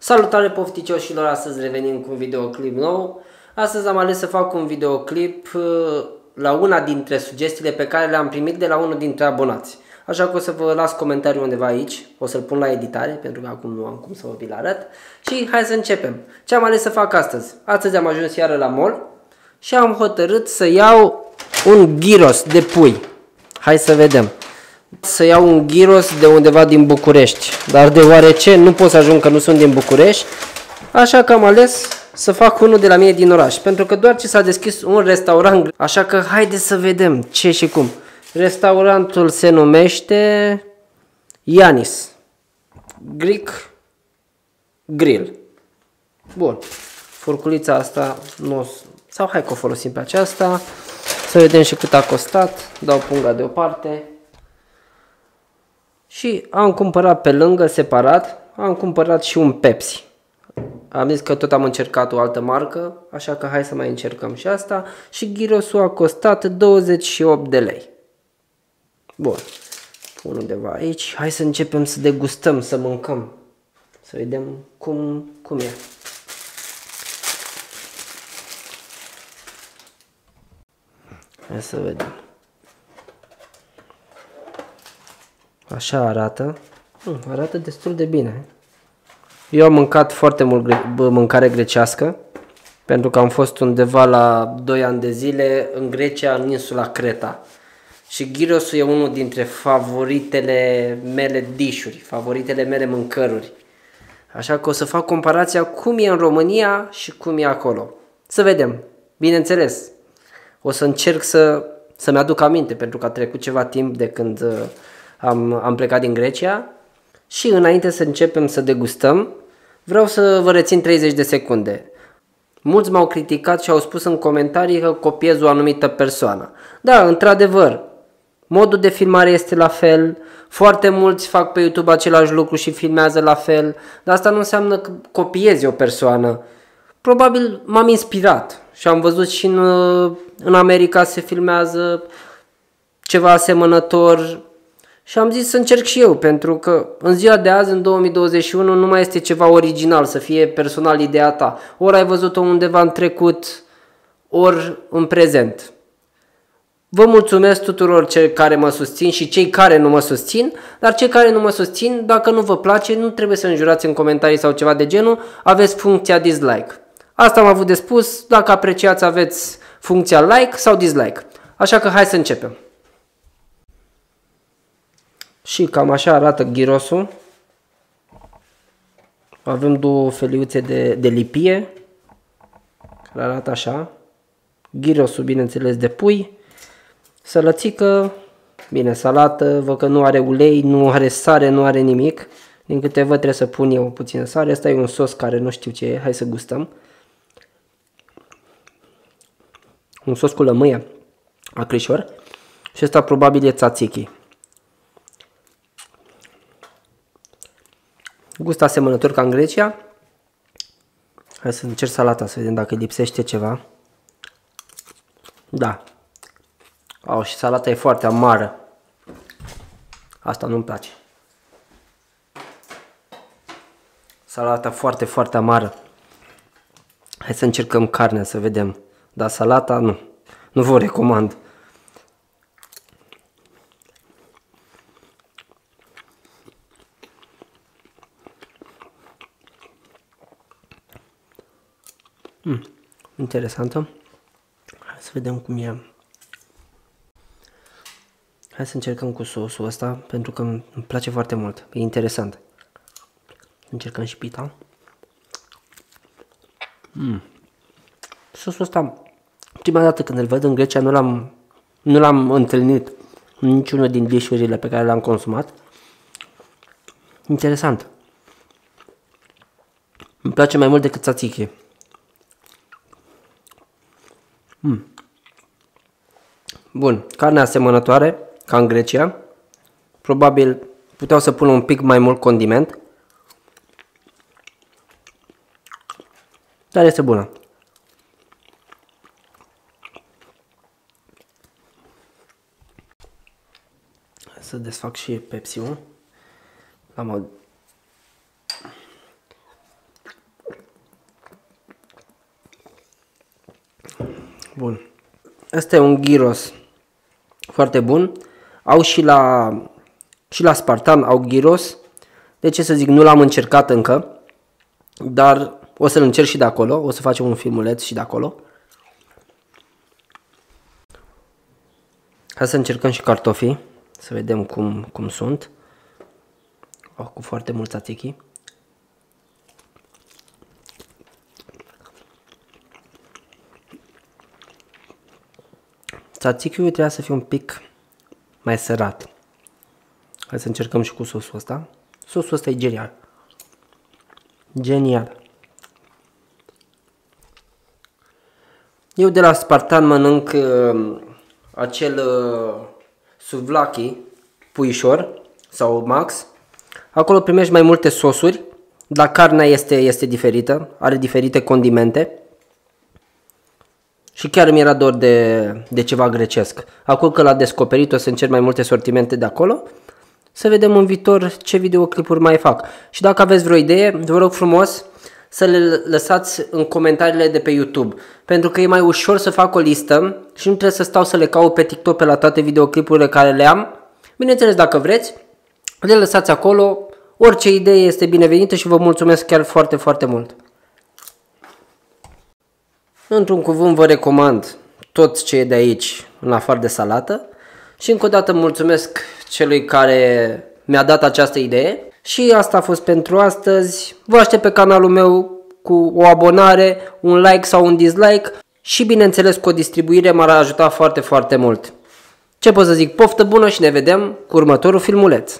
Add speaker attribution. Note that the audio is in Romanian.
Speaker 1: Salutare pofticioșilor, astăzi revenim cu un videoclip nou. Astăzi am ales să fac un videoclip la una dintre sugestiile pe care le-am primit de la unul dintre abonați. Așa că o să vă las comentariul undeva aici, o să-l pun la editare, pentru că acum nu am cum să vă vi-l arăt. Și hai să începem. Ce am ales să fac astăzi? Astăzi am ajuns iară la mall și am hotărât să iau un gyros de pui. Hai să vedem. Să iau un gyros de undeva din București, dar deoarece nu pot să ajung că nu sunt din București, așa că am ales să fac unul de la mine din oraș, pentru că doar ce s-a deschis un restaurant, așa că haideți să vedem ce și cum. Restaurantul se numește Yanis Greek Grill. Bun, furculița asta nu, sau hai că o folosim pe aceasta, să vedem și cât a costat. Dau punga deoparte. Și am cumpărat pe lângă, separat, am cumpărat și un Pepsi. Am zis că tot am încercat o altă marcă, așa că hai să mai încercăm și asta. Și gyrosul a costat 28 de lei. Bun, pun undeva aici. Hai să începem să degustăm, să mâncăm. Să vedem cum e. Hai să vedem. Așa arată. Arată destul de bine. Eu am mâncat foarte mult mâncare grecească, pentru că am fost undeva la 2 ani de zile în Grecia, în insula Creta. Și gyrosul e unul dintre favoritele mele dish-uri, favoritele mele mâncăruri. Așa că o să fac comparația cum e în România și cum e acolo. Să vedem. Bineînțeles, o să încerc să-mi aduc aminte, pentru că a trecut ceva timp de când am plecat din Grecia. Și înainte să începem să degustăm, vreau să vă rețin 30 de secunde. Mulți m-au criticat și au spus în comentarii că copiez o anumită persoană. Da, într-adevăr, modul de filmare este la fel, foarte mulți fac pe YouTube același lucru și filmează la fel, dar asta nu înseamnă că copiezi o persoană. Probabil m-am inspirat și am văzut și în America se filmează ceva asemănător. Și am zis să încerc și eu, pentru că în ziua de azi, în 2021, nu mai este ceva original, să fie personal ideea ta. Ori ai văzut-o undeva în trecut, ori în prezent. Vă mulțumesc tuturor cei care mă susțin și cei care nu mă susțin, dar cei care nu mă susțin, dacă nu vă place, nu trebuie să înjurați în comentarii sau ceva de genul, aveți funcția dislike. Asta am avut de spus, dacă apreciați aveți funcția like sau dislike. Așa că hai să începem. Și cam așa arată gyrosul. Avem două feliuțe de lipie, care arată așa. Gyrosul, bineînțeles, de pui. Sălățică, bine, salată, văd că nu are ulei, nu are sare, nu are nimic. Din câte văd trebuie să pun eu puțin sare. Asta e un sos care nu știu ce e, hai să gustăm. Un sos cu lămâie, acrișor. Și ăsta probabil e tzatziki. Gust asemănător ca în Grecia. Hai să încerc salata, să vedem dacă lipsește ceva. Da. Și salata e foarte amară. Asta nu-mi place. Salata foarte, foarte amară. Hai să încercăm carnea, să vedem. Dar salata nu. Nu vă recomand. Interesantă. Hai să vedem cum e. Hai să încercăm cu sosul ăsta, pentru că îmi place foarte mult. E interesant. Încercăm și pita. Sosul ăsta, prima dată când îl văd în Grecia, nu l-am întâlnit în niciunul din dish-urile pe care le-am consumat. Interesant. Îmi place mai mult decât tzatziki. Bun, carne asemănătoare ca în Grecia. Probabil puteau să pună un pic mai mult condiment, dar este bună. Să desfac și Pepsi-ul. Bun. Asta e un gyros foarte bun. Au și la Spartan au gyros. De ce să zic, nu l-am încercat încă, dar o să-l încerc și de acolo. O să facem un filmuleț și de acolo. Hai să încercăm și cartofii, să vedem cum sunt. Cu foarte mult tzatziki. Tzatziki-ul trebuie să fie un pic mai sărat. Hai să încercăm și cu sosul ăsta. Sosul ăsta e genial. Genial. Eu de la Spartan mănânc acel souvlaki puișor sau Max. Acolo primești mai multe sosuri, dar carnea este diferită, are diferite condimente. Și chiar mi era dor de ceva grecesc. Acum că l-a descoperit, o să încerc mai multe sortimente de acolo. Să vedem în viitor ce videoclipuri mai fac. Și dacă aveți vreo idee, vă rog frumos să le lăsați în comentariile de pe YouTube. Pentru că e mai ușor să fac o listă și nu trebuie să stau să le caut pe TikTok pe la toate videoclipurile care le am. Bineînțeles, dacă vreți, le lăsați acolo. Orice idee este binevenită și vă mulțumesc chiar foarte, foarte mult. Într-un cuvânt vă recomand tot ce e de aici, în afară de salată. Și încă o dată mulțumesc celui care mi-a dat această idee. Și asta a fost pentru astăzi. Vă aștept pe canalul meu cu o abonare, un like sau un dislike. Și bineînțeles cu o distribuire m-ar ajuta foarte, foarte mult. Ce pot să zic? Poftă bună și ne vedem cu următorul filmuleț.